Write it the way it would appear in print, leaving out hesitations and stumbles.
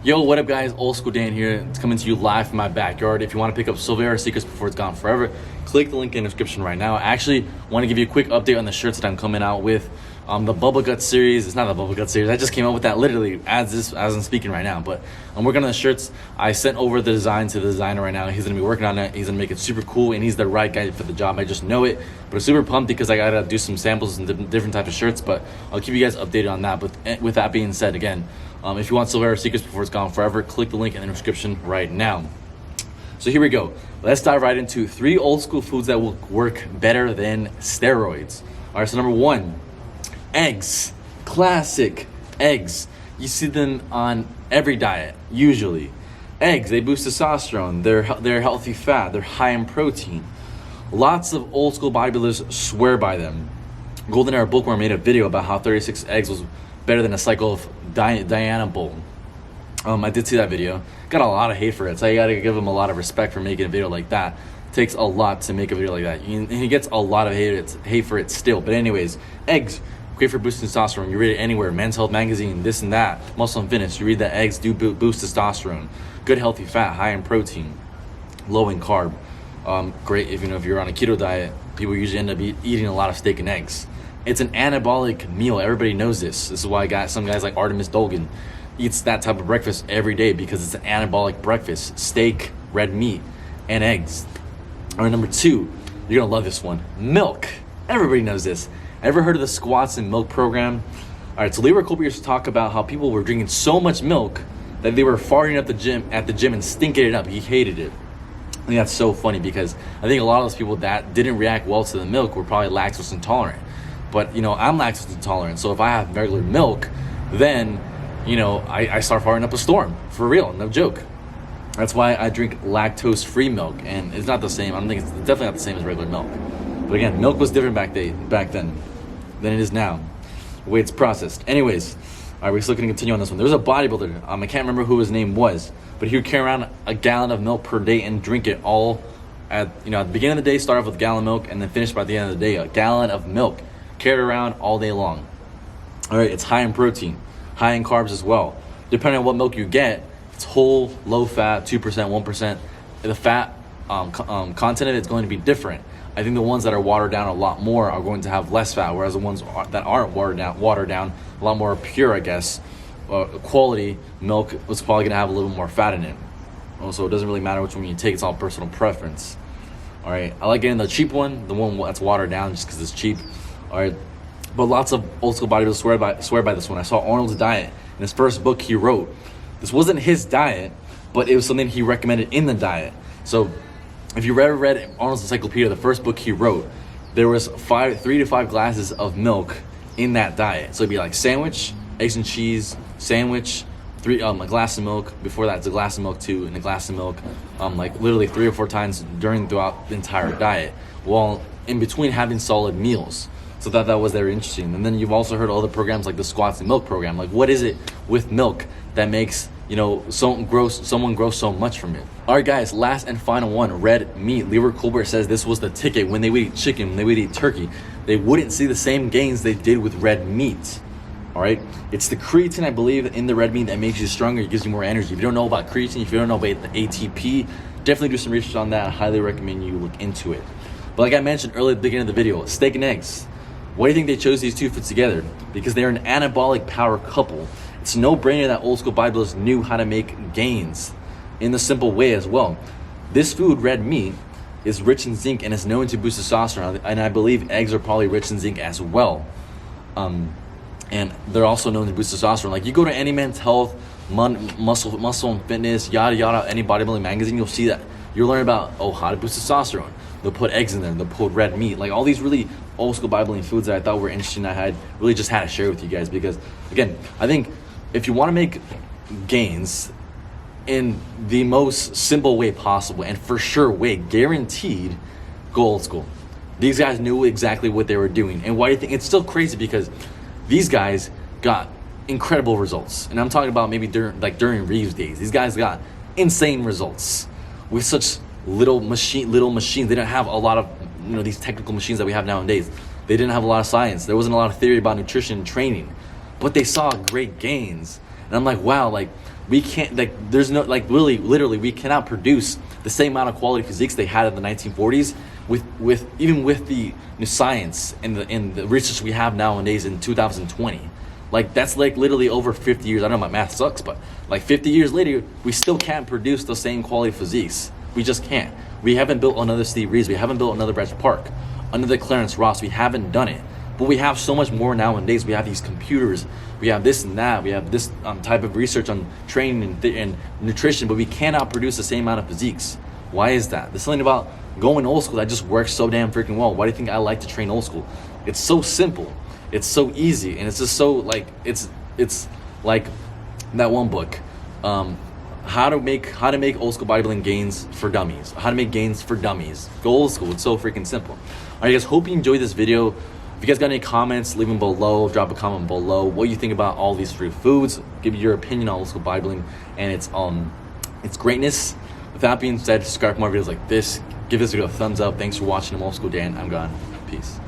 Yo, what up guys? Old School Dan here. It's coming to you live from my backyard. If you want to pick up Silvera Secrets before it's gone forever, click the link in the description right now. I actually want to give you a quick update on the shirts that I'm coming out with. The Bubble Gut series. It's not the Bubble Gut series. I just came out with that literally as I'm speaking right now. But I'm working on the shirts. I sent over the design to the designer right now. He's gonna be working on it. He's gonna make it super cool, and he's the right guy for the job. I just know it. But I'm super pumped because I gotta do some samples and different types of shirts. But I'll keep you guys updated on that. But with that being said, again, if you want Silvera Secrets before it's gone forever, click the link in the description right now. So here we go. Let's dive right into 3 old school foods that will work better than steroids. All right, so number 1, eggs. Classic eggs. You see them on every diet, usually. Eggs, they boost testosterone. They're healthy fat. They're high in protein. Lots of old school bodybuilders swear by them. Golden Era Bookworm made a video about how 36 eggs was better than a cycle of Diana Bowl. I did see that video. Got a lot of hate for it, so you gotta give him a lot of respect for making a video like that. It takes a lot to make a video like that. And he gets a lot of hate for it still. But anyways, eggs, great for boosting testosterone. You read it anywhere, Men's Health magazine, this and that, Muscle and Fitness. You read that eggs do boost testosterone. Good healthy fat, high in protein, low in carb. Great if you're on a keto diet. People usually end up eating a lot of steak and eggs. It's an anabolic meal. Everybody knows this. This is why some guys like Artemis Dolgan eats that type of breakfast every day, because it's an anabolic breakfast. Steak, red meat, and eggs. All right, number 2, you're gonna love this one. Milk. Everybody knows this. Ever heard of the squats and milk program? All right, so Leroy Colbert used to talk about how people were drinking so much milk that they were farting at the gym and stinking it up. He hated it. I think that's so funny, because I think a lot of those people that didn't react well to the milk were probably lactose intolerant. But, I'm lactose intolerant, so if I have regular milk, then, I start farting up a storm. For real, no joke. That's why I drink lactose-free milk, and it's not the same. I don't think it's definitely not the same as regular milk. But again, milk was different back then than it is now, the way it's processed. Anyways, all right, we're still going to continue on this one. There was a bodybuilder, I can't remember who his name was, but he would carry around a gallon of milk per day and drink it all at the beginning of the day, start off with a gallon of milk, and then finish by the end of the day, a gallon of milk. Carried around all day long. All right, it's high in protein, high in carbs as well. Depending on what milk you get, it's whole, low fat, 2%, 1%. The fat content of it's going to be different. I think the ones that are watered down a lot more are going to have less fat, whereas the ones that aren't watered down, a lot more pure, I guess, quality milk was probably going to have a little more fat in it. Also, it doesn't really matter which one you take. It's all personal preference. All right, I like getting the cheap one, the one that's watered down just because it's cheap. All right, but lots of old school bodybuilders swear by this one. I saw Arnold's diet in his first book he wrote. This wasn't his diet, but it was something he recommended in the diet. So if you ever read Arnold's Encyclopedia, the first book he wrote, there was 3 to 5 glasses of milk in that diet. So it'd be like sandwich, eggs and cheese, sandwich, a glass of milk. Before that, it's a glass of milk too, and a glass of milk, like literally 3 or 4 times throughout the entire diet, while in between having solid meals. So that was very interesting. And then you've also heard other programs like the squats and milk program. Like, what is it with milk that makes someone grow so much from it? All right, guys, last and final one, red meat. Leroy Colbert says this was the ticket. When they would eat chicken, when they would eat turkey, they wouldn't see the same gains they did with red meat. All right, it's the creatine, I believe, in the red meat that makes you stronger. It gives you more energy. If you don't know about creatine, if you don't know about the ATP, definitely do some research on that. I highly recommend you look into it. But like I mentioned earlier at the beginning of the video, steak and eggs. Why do you think they chose these 2 foods together? Because they're an anabolic power couple. It's no brainer that old school bodybuilders knew how to make gains in the simple way as well. This food, red meat, is rich in zinc and is known to boost testosterone. And I believe eggs are probably rich in zinc as well. And they're also known to boost testosterone. Like, you go to any Men's Health, Muscle and Fitness, yada yada, any bodybuilding magazine, you'll see that. You'll learn about how to boost testosterone. They'll put eggs in there. They'll put red meat. Like, all these really old school bodybuilding foods that I thought were interesting. I had to share with you guys, because again, I think if you want to make gains in the most simple way possible, and for sure way, guaranteed, go old school. These guys knew exactly what they were doing. And why do you think it's still crazy? Because these guys got incredible results. And I'm talking about maybe during Reeves days. These guys got insane results with such little machines. They didn't have a lot of these technical machines that we have nowadays. They didn't have a lot of science. There wasn't a lot of theory about nutrition and training, but they saw great gains. And I'm like, wow, like we can't, like there's no, like literally we cannot produce the same amount of quality physiques they had in the 1940s with even with the new science and the research we have nowadays in 2020. Like that's like literally over 50 years. I know my math sucks, but like 50 years later, we still can't produce the same quality physiques. We just can't. We haven't built another Steve Reeves. We haven't built another Brad Park, another Clarence Ross. We haven't done it. But we have so much more nowadays. We have these computers. We have this and that. We have this type of research on training and nutrition, but we cannot produce the same amount of physiques. Why is that? There's something about going old school that just works so damn freaking well. Why do you think I like to train old school? It's so simple. It's so easy, and it's just so like it's like that one book, how to make old school bodybuilding gains for dummies. How to make gains for dummies. Go old school. It's so freaking simple. All right, guys. Hope you enjoyed this video. If you guys got any comments, leave them below. Drop a comment below. What you think about all these free foods? Give your opinion on old school bodybuilding and its greatness. With that being said, subscribe for more videos like this. Give this video a thumbs up. Thanks for watching. I'm Old School Dan. I'm gone. Peace.